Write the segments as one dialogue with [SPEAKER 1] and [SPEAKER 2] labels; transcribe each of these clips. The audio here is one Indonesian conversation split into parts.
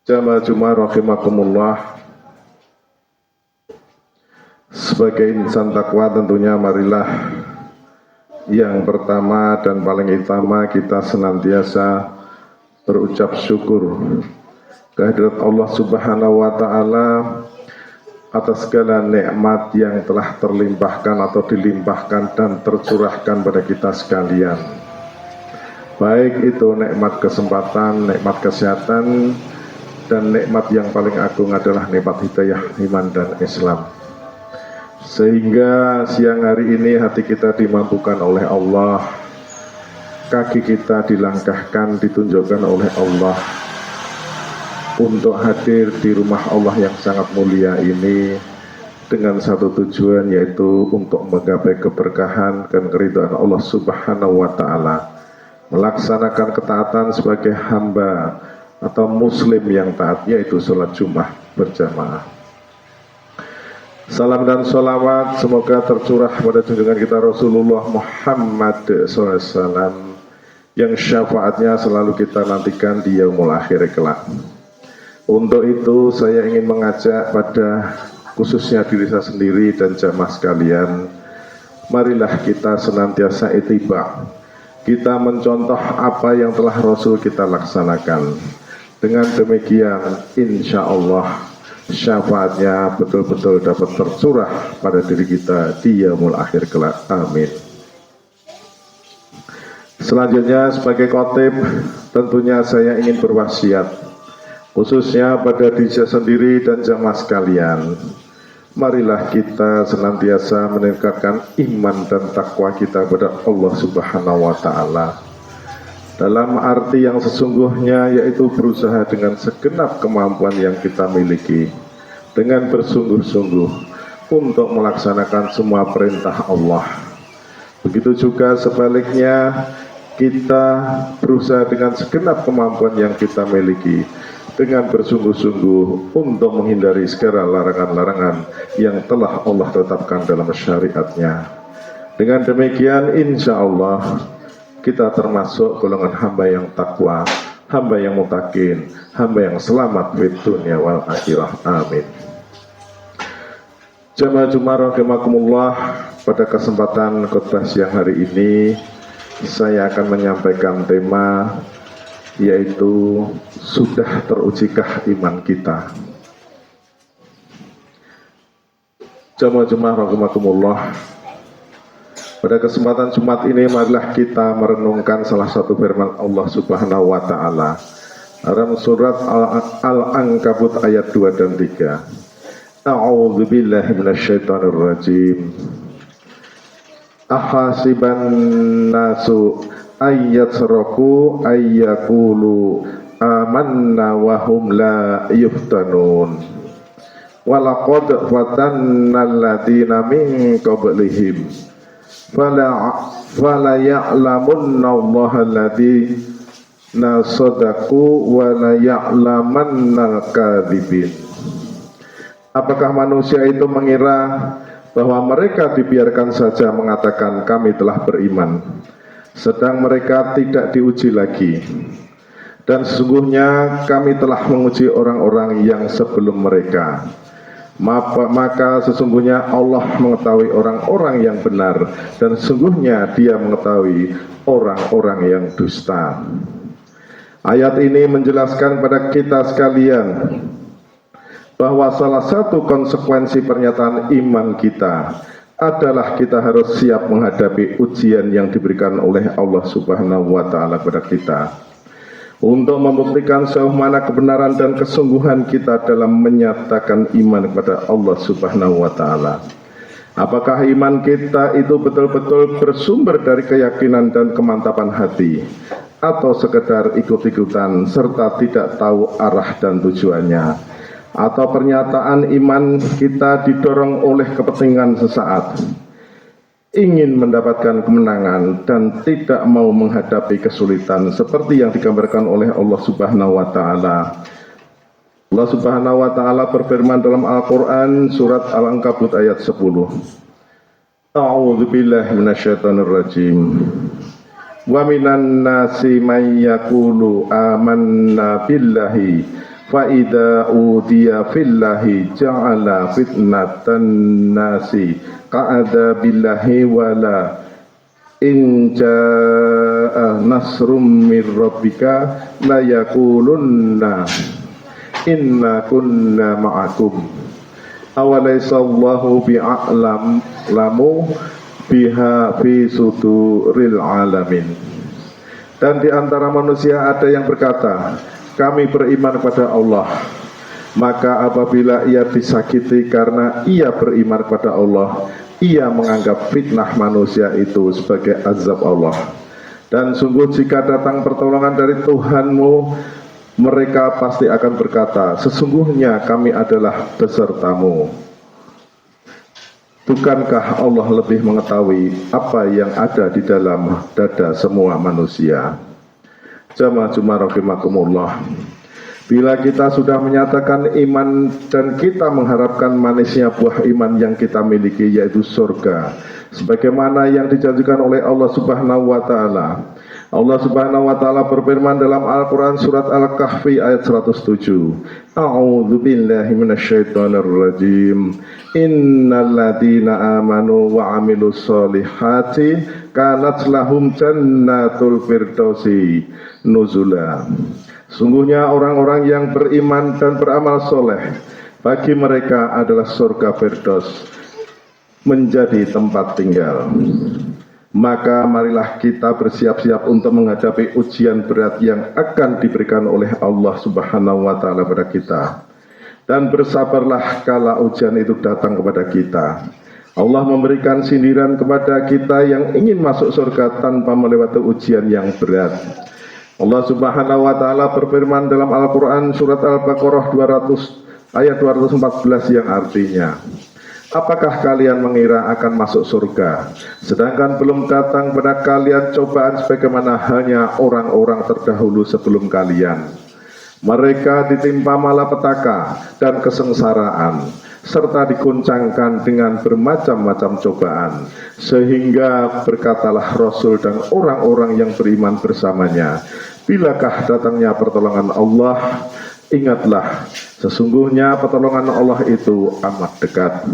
[SPEAKER 1] Jamaah Jumat rahimakumullah. Sebagai insan takwa tentunya marilah yang pertama dan paling utama kita senantiasa berucap syukur kehadirat Allah Subhanahu wa taala atas segala nikmat yang telah terlimpahkan atau dilimpahkan dan tercurahkan pada kita sekalian. Baik itu nikmat kesempatan, nikmat kesehatan, dan nikmat yang paling agung adalah nikmat hidayah iman dan Islam. Sehingga siang hari ini hati kita dimampukan oleh Allah, kaki kita dilangkahkan, ditunjukkan oleh Allah untuk hadir di rumah Allah yang sangat mulia ini dengan satu tujuan, yaitu untuk menggapai keberkahan dan keridhaan Allah Subhanahu wa taala, melaksanakan ketaatan sebagai hamba atau muslim yang taat, yaitu sholat Jumat berjamaah. Salam dan sholawat semoga tercurah pada junjungan kita Rasulullah Muhammad SAW yang syafaatnya selalu kita nantikan di yaumul akhir kelak. Untuk itu saya ingin mengajak pada khususnya diri saya sendiri dan jamaah sekalian, marilah kita senantiasa ittiba, kita mencontoh apa yang telah Rasul kita laksanakan. Dengan demikian insya Allah syafaatnya betul-betul dapat tercurah pada diri kita di yaumul akhir kelak. Amin. Selanjutnya sebagai khotib tentunya saya ingin berwasiat khususnya pada diri saya sendiri dan jamaah sekalian. Marilah kita senantiasa meningkatkan iman dan takwa kita kepada Allah Subhanahu wa taala, dalam arti yang sesungguhnya, yaitu berusaha dengan segenap kemampuan yang kita miliki dengan bersungguh-sungguh untuk melaksanakan semua perintah Allah. Begitu juga sebaliknya, kita berusaha dengan segenap kemampuan yang kita miliki dengan bersungguh-sungguh untuk menghindari segala larangan-larangan yang telah Allah tetapkan dalam syariatnya. Dengan demikian insya Allah kita termasuk golongan hamba yang takwa, hamba yang mutakin, hamba yang selamat di dunia wal akhirah. Amin. Jamaah Jumat rahimakumullah, pada kesempatan khutbah siang hari ini saya akan menyampaikan tema, yaitu sudah terujikah iman kita. Jamaah Jumat rahimakumullah, pada kesempatan Jumat ini marilah kita merenungkan salah satu firman Allah Subhanahu wa taala dalam surat Al-Ankabut ayat 2 dan 3. A'udzu billahi minasyaitonir rajim. Ahasiban nasu ayyatraku ayyaqulu amanna wa hum la yuftanun. Walaqad fatanna alladziina min qablihim fala ya'lamunna Allah alladziina shadaqu wa la ya'lamanna al-kadzibin. Apakah manusia itu mengira bahwa mereka dibiarkan saja mengatakan kami telah beriman, sedang mereka tidak diuji lagi? Dan sesungguhnya kami telah menguji orang-orang yang sebelum mereka, maka sesungguhnya Allah mengetahui orang-orang yang benar, dan sesungguhnya Dia mengetahui orang-orang yang dusta. Ayat ini menjelaskan pada kita sekalian bahwa salah satu konsekuensi pernyataan iman kita adalah kita harus siap menghadapi ujian yang diberikan oleh Allah Subhanahu wa taala kepada kita, untuk membuktikan sejauh mana kebenaran dan kesungguhan kita dalam menyatakan iman kepada Allah Subhanahu wa taala. Apakah iman kita itu betul-betul bersumber dari keyakinan dan kemantapan hati, atau sekedar ikut-ikutan serta tidak tahu arah dan tujuannya? Atau pernyataan iman kita didorong oleh kepentingan sesaat, ingin mendapatkan kemenangan dan tidak mau menghadapi kesulitan seperti yang digambarkan oleh Allah Subhanahu wa taala. Allah Subhanahu wa taala berfirman dalam Al-Qur'an surat Al-Ankabut ayat 10. A'udzu billahi minasyaitonir rajim. Wa minan nasi may yaqulu amanna billahi fa idza udiya fillahi ja'ala fitnatan nasi ka'ada billahi wala in jaa nasrum mir rabbika la yaqulunna inna kunna ma'akum awalaysa Allahu bi'a'lam lamu biha fi suduril alamin. Dan di antara manusia ada yang berkata, kami beriman kepada Allah, maka apabila ia disakiti karena ia beriman kepada Allah, ia menganggap fitnah manusia itu sebagai azab Allah. Dan sungguh jika datang pertolongan dari Tuhanmu, mereka pasti akan berkata, sesungguhnya kami adalah besertamu. Bukankah Allah lebih mengetahui apa yang ada di dalam dada semua manusia? Jamaah Jumat rahimakumullah. Bila kita sudah menyatakan iman dan kita mengharapkan manisnya buah iman yang kita miliki, yaitu surga, sebagaimana yang dijanjikan oleh Allah Subhanahu wa taala. Allah Subhanahu wa taala berfirman dalam Al-Qur'an surat Al-Kahfi ayat 107. A'udzu billahi minasyaitonir rajim. Innal ladzina amanu wa 'amilus solihati kanat lahum jannatul firdausi nuzula. Sungguhnya orang-orang yang beriman dan beramal soleh, bagi mereka adalah surga Firdaus menjadi tempat tinggal. Maka marilah kita bersiap-siap untuk menghadapi ujian berat yang akan diberikan oleh Allah Subhanahu wa taala kepada kita. Dan bersabarlah kala ujian itu datang kepada kita. Allah memberikan sindiran kepada kita yang ingin masuk surga tanpa melewati ujian yang berat. Allah Subhanahu wa taala berfirman dalam Al-Qur'an surat Al-Baqarah 200 ayat 214 yang artinya, apakah kalian mengira akan masuk surga, sedangkan belum datang pada kalian cobaan sebagaimana hanya orang-orang terdahulu sebelum kalian? Mereka ditimpa malapetaka dan kesengsaraan, serta diguncangkan dengan bermacam-macam cobaan, sehingga berkatalah Rasul dan orang-orang yang beriman bersamanya, bilakah datangnya pertolongan Allah? Ingatlah, sesungguhnya pertolongan Allah itu amat dekat.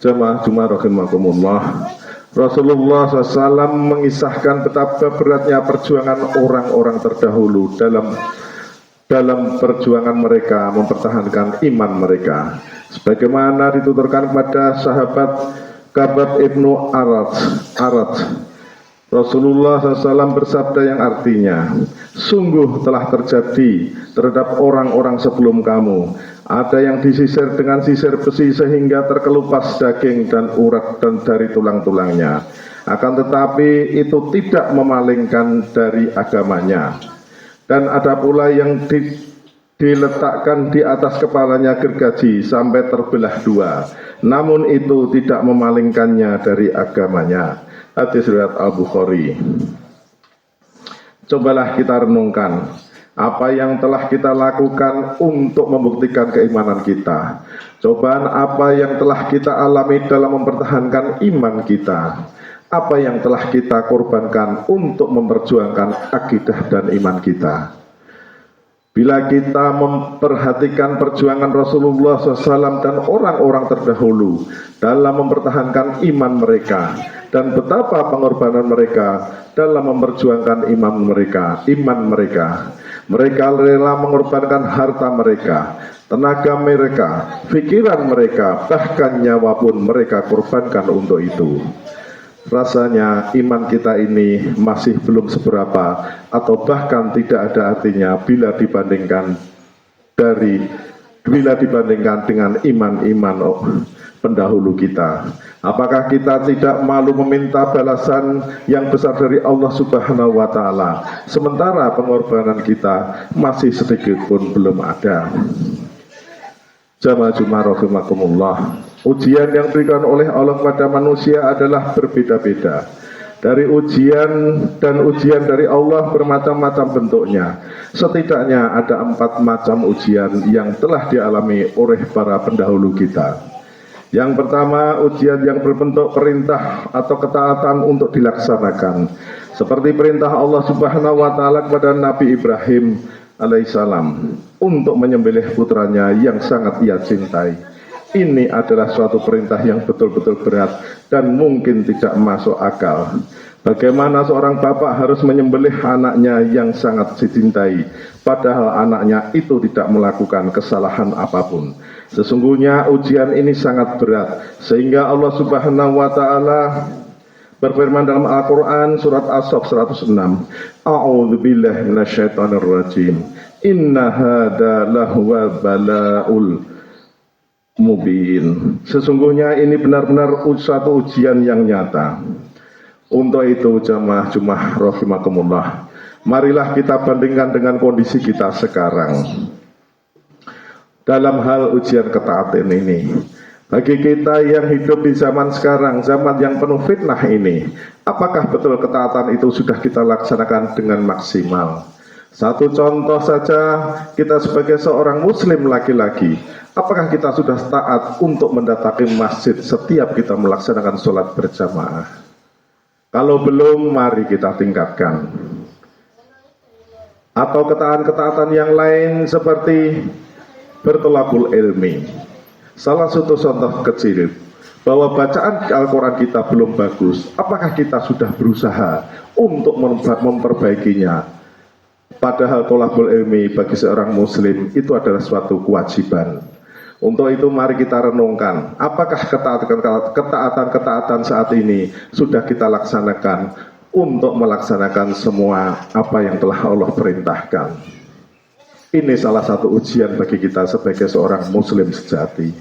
[SPEAKER 1] Jamaah Jumat rahimakumullah. Rasulullah SAW mengisahkan betapa beratnya perjuangan orang-orang terdahulu dalam perjuangan mereka mempertahankan iman mereka, sebagaimana dituturkan kepada sahabat Ka'ab ibnu Arat. Rasulullah SAW bersabda yang artinya, sungguh telah terjadi terhadap orang-orang sebelum kamu, ada yang disisir dengan sisir besi sehingga terkelupas daging dan urat dan dari tulang-tulangnya, akan tetapi itu tidak memalingkan dari agamanya. Dan ada pula yang diletakkan di atas kepalanya gergaji sampai terbelah dua, namun itu tidak memalingkannya dari agamanya. Hadis riwayat Al-Bukhari. Cobalah kita renungkan apa yang telah kita lakukan untuk membuktikan keimanan kita. Cobaan apa yang telah kita alami dalam mempertahankan iman kita. Apa yang telah kita korbankan untuk memperjuangkan akidah dan iman kita. Bila kita memperhatikan perjuangan Rasulullah SAW dan orang-orang terdahulu dalam mempertahankan iman mereka, dan betapa pengorbanan mereka dalam memperjuangkan iman mereka. Mereka rela mengorbankan harta mereka, tenaga mereka, pikiran mereka, bahkan nyawa pun mereka korbankan untuk itu. Rasanya iman kita ini masih belum seberapa, atau bahkan tidak ada artinya bila dibandingkan dengan iman-iman pendahulu kita. Apakah kita tidak malu meminta balasan yang besar dari Allah Subhanahu wa taala, sementara pengorbanan kita masih sedikit pun belum ada? Jamaah Jumat rahimakumullah. Ujian yang diberikan oleh Allah kepada manusia adalah berbeda-beda. Dari ujian dari Allah bermacam-macam bentuknya. Setidaknya ada 4 macam ujian yang telah dialami oleh para pendahulu kita. Yang pertama, ujian yang berbentuk perintah atau ketaatan untuk dilaksanakan. Seperti perintah Allah Subhanahu wa taala kepada Nabi Ibrahim alaihissalam untuk menyembelih putranya yang sangat ia cintai. Ini adalah suatu perintah yang betul-betul berat dan mungkin tidak masuk akal. Bagaimana seorang bapak harus menyembelih anaknya yang sangat dicintai, padahal anaknya itu tidak melakukan kesalahan apapun. Sesungguhnya ujian ini sangat berat, sehingga Allah Subhanahu wa Ta'ala berfirman dalam Al-Quran surat As-Saff 106, A'udzubillahi minasyaitonirrajim. Inna hadza lahuwa bala'ul mubin. Sesungguhnya ini benar-benar suatu ujian yang nyata. Untuk itu jamaah Jumat rahimakumullah, marilah kita bandingkan dengan kondisi kita sekarang dalam hal ujian ketaatan ini. Bagi kita yang hidup di zaman sekarang, zaman yang penuh fitnah ini, apakah betul ketaatan itu sudah kita laksanakan dengan maksimal? Satu contoh saja, kita sebagai seorang muslim laki-laki, apakah kita sudah taat untuk mendatangi masjid setiap kita melaksanakan sholat berjamaah? Kalau belum, mari kita tingkatkan. Atau ketaatan-ketaatan yang lain seperti bertolakul ilmi. Salah satu contoh kecil, bahwa bacaan Al-Quran kita belum bagus, apakah kita sudah berusaha untuk memperbaikinya? Padahal tolabul ilmi bagi seorang muslim itu adalah suatu kewajiban. Untuk itu mari kita renungkan, apakah ketaatan-ketaatan saat ini sudah kita laksanakan untuk melaksanakan semua apa yang telah Allah perintahkan. Ini salah satu ujian bagi kita sebagai seorang muslim sejati.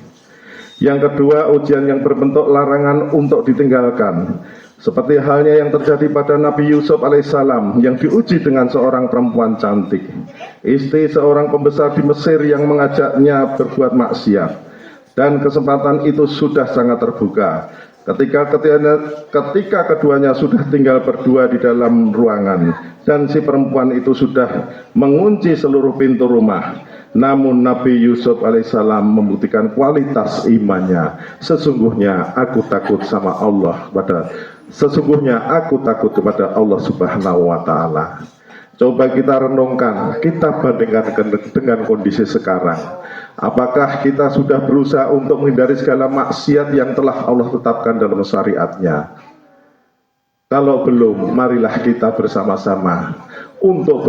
[SPEAKER 1] Yang kedua, ujian yang berbentuk larangan untuk ditinggalkan. Seperti halnya yang terjadi pada Nabi Yusuf alaihissalam yang diuji dengan seorang perempuan cantik, istri seorang pembesar di Mesir yang mengajaknya berbuat maksiat. Dan kesempatan itu sudah sangat terbuka. Ketika keduanya sudah tinggal berdua di dalam ruangan dan si perempuan itu sudah mengunci seluruh pintu rumah. Namun Nabi Yusuf alaihissalam membuktikan kualitas imannya. Sesungguhnya aku takut kepada Allah Subhanahu wa Ta'ala. Coba kita renungkan, kita bandingkan dengan kondisi sekarang. Apakah kita sudah berusaha untuk menghindari segala maksiat yang telah Allah tetapkan dalam syariatnya? Kalau belum, marilah kita bersama-sama untuk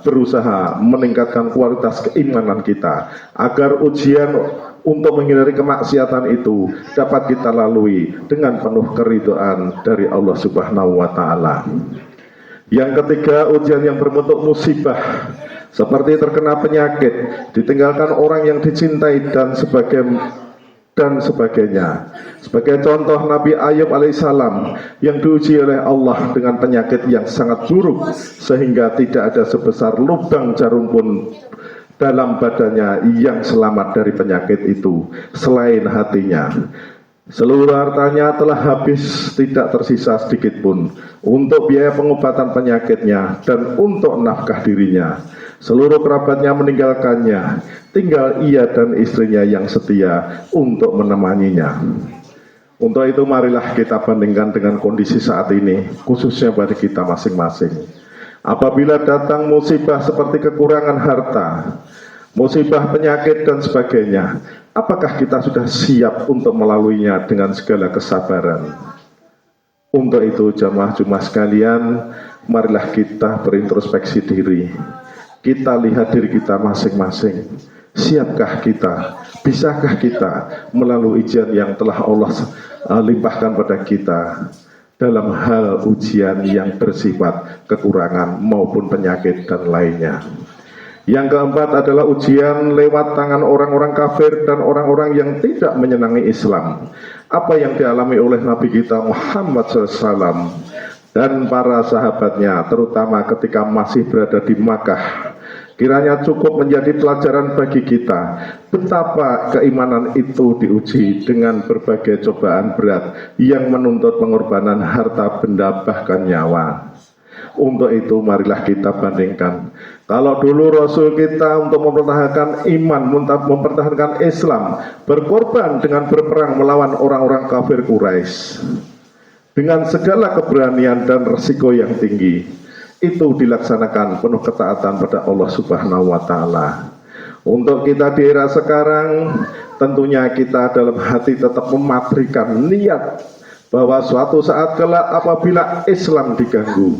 [SPEAKER 1] berusaha meningkatkan kualitas keimanan kita, agar ujian untuk menghindari kemaksiatan itu dapat kita lalui dengan penuh keridhaan dari Allah Subhanahu wa Ta'ala. Yang ketiga, ujian yang berbentuk musibah, seperti terkena penyakit, ditinggalkan orang yang dicintai dan sebagainya. Sebagai contoh, Nabi Ayub alaihissalam yang diuji oleh Allah dengan penyakit yang sangat buruk, sehingga tidak ada sebesar lubang jarum pun dalam badannya yang selamat dari penyakit itu selain hatinya. Seluruh hartanya telah habis, tidak tersisa sedikit pun untuk biaya pengobatan penyakitnya dan untuk nafkah dirinya. Seluruh kerabatnya meninggalkannya, tinggal ia dan istrinya yang setia untuk menemaninya. Untuk itu marilah kita bandingkan dengan kondisi saat ini, khususnya bagi kita masing-masing. Apabila datang musibah seperti kekurangan harta, musibah penyakit dan sebagainya, apakah kita sudah siap untuk melaluinya dengan segala kesabaran? Untuk itu jamaah Jumat sekalian, marilah kita berintrospeksi diri. Kita lihat diri kita masing-masing. Siapkah kita? Bisakah kita melalui ujian yang telah Allah limpahkan pada kita dalam hal ujian yang bersifat kekurangan maupun penyakit dan lainnya? Yang keempat adalah ujian lewat tangan orang-orang kafir dan orang-orang yang tidak menyenangi Islam. Apa yang dialami oleh Nabi kita Muhammad SAW dan para sahabatnya, terutama ketika masih berada di Makkah, kiranya cukup menjadi pelajaran bagi kita betapa keimanan itu diuji dengan berbagai cobaan berat yang menuntut pengorbanan harta benda bahkan nyawa. Untuk itu marilah kita bandingkan. Kalau dulu Rasul kita untuk mempertahankan iman, mempertahankan Islam, berkorban dengan berperang melawan orang-orang kafir Quraisy dengan segala keberanian dan resiko yang tinggi. itu dilaksanakan penuh ketaatan pada Allah Subhanahu wa taala. Untuk kita di era sekarang, tentunya kita dalam hati tetap mematrikan niat bahwa suatu saat kelak apabila Islam diganggu,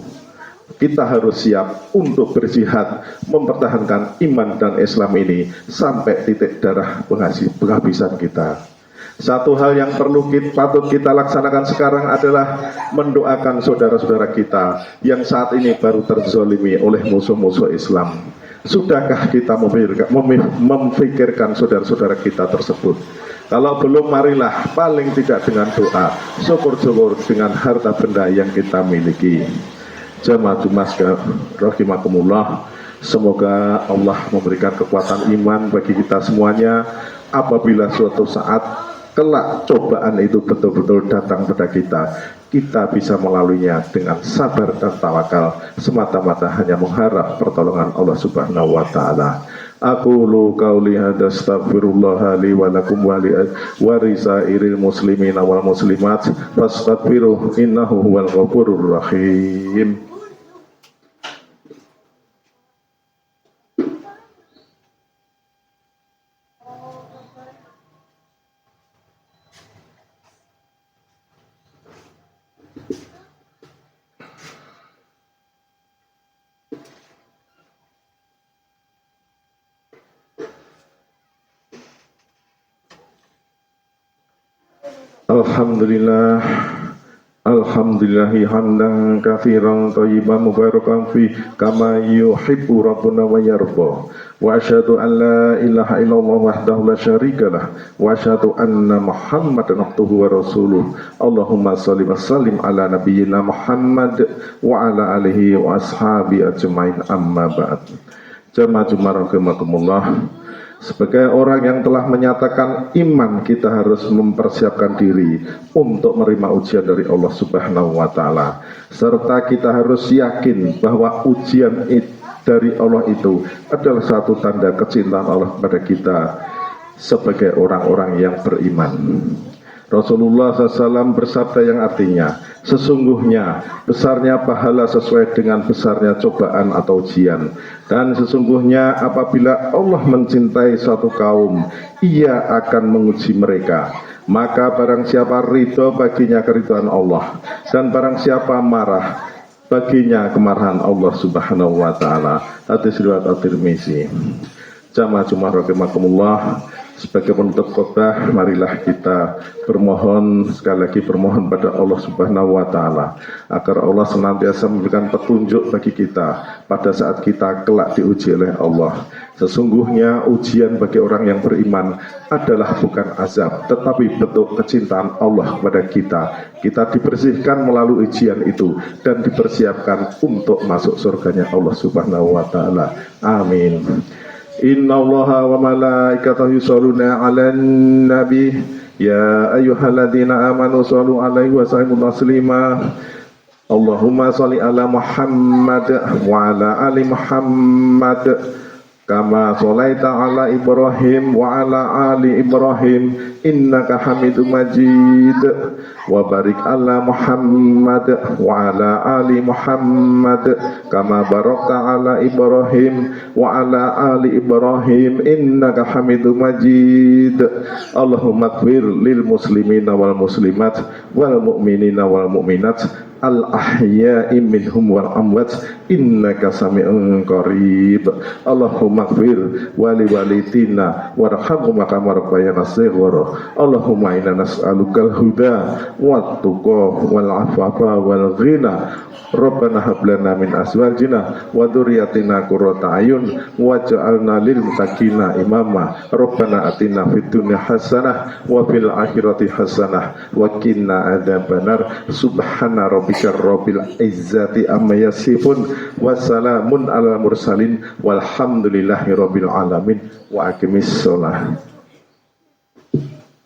[SPEAKER 1] kita harus siap untuk berjihad mempertahankan iman dan Islam ini sampai titik darah penghabisan kita. Satu hal yang patut kita laksanakan sekarang adalah mendoakan saudara-saudara kita yang saat ini baru terzolimi oleh musuh-musuh Islam. Sudahkah kita memfikirkan saudara-saudara kita tersebut? Kalau belum, marilah paling tidak dengan doa, syukur-syukur dengan harta benda yang kita miliki. Jamaah rahimakumullah, semoga Allah memberikan kekuatan iman bagi kita semuanya apabila suatu saat kelak cobaan itu betul-betul datang pada kita, kita bisa melaluinya dengan sabar dan tawakal, semata-mata hanya mengharap pertolongan Allah Subhanahu wa taala. Aqulu qauli hadza astaghfirullah li wa lakum wa li warisairil muslimin wal muslimat fastaghfiruh innahu huwal ghafurur rahim. Alhamdulillah, alhamdulillahi hamdan katsiran thayyiban mubarakan fi kama yuhibbu rabbuna wa yarda. Wa asyhadu an la ilaha illallah wahdahu la syarikalah wa asyhadu anna Muhammadan abduhu wa rasuluh. Allahumma shalli wa sallim ala nabiyyina Muhammad wa ala alihi wa ashabi ajmain, amma ba'd. Jamaah rahimakumullah, sebagai orang yang telah menyatakan iman, kita harus mempersiapkan diri untuk menerima ujian dari Allah Subhanahu wa taala. Serta kita harus yakin bahwa ujian dari Allah itu adalah satu tanda kecintaan Allah kepada kita sebagai orang-orang yang beriman. Rasulullah SAW bersabda yang artinya, sesungguhnya besarnya pahala sesuai dengan besarnya cobaan atau ujian. Dan sesungguhnya apabila Allah mencintai suatu kaum, Ia akan menguji mereka. Maka barang siapa ridho, baginya keridhaan Allah. Dan barang siapa marah, baginya kemarahan Allah Subhanahu wa taala. Hadis riwayat At-Tirmizi. Jamaah rahimakumullah, sebagai penutup khotbah, marilah kita bermohon, sekali lagi bermohon pada Allah Subhanahu wa taala agar Allah senantiasa memberikan petunjuk bagi kita pada saat kita kelak diuji oleh Allah. Sesungguhnya ujian bagi orang yang beriman adalah bukan azab, tetapi bentuk kecintaan Allah kepada kita. Kita dibersihkan melalui ujian itu dan dipersiapkan untuk masuk surganya Allah Subhanahu wa taala. Amin. Inna allaha wa malaikatahu yusholluna 'alan nabi ya ayyuhalladzina amanu shollu 'alaihi wa sallimu taslima. Allahumma sholli ala Muhammad wa ala ali Muhammad kama sholaita ala Ibrahim wa ala ali Ibrahim innaka Hamidum Majid. Wa barik ala Muhammad wa ala ali Muhammad kama barakta ala Ibrahim wa ala ali Ibrahim innaka Hamidum Majid. Allahumma ighfir lil muslimina wal muslimat wal mu'minina wal mu'minat al ahya'i minhum wal amwat innaka sami'un qarib. Allahumma ighfir wali walitina warhamhum kama rabbayana shighara. Allahumma inna nas'alukal huda wat tuqa wal afafa wal ghina. Rabbana hab lana min azwajina wa dzurriyyatina qurrata ayun waj'alna lil muttaqina imama. Rabbana atina fid dunya hasanah wa fil akhirati hasanah wa qina adzabannar. Subhana rabbika rabbil izzati amma yasifun wa salamun alal mursalin walhamdulillahi rabbil alamin. Wa aqimis shalah.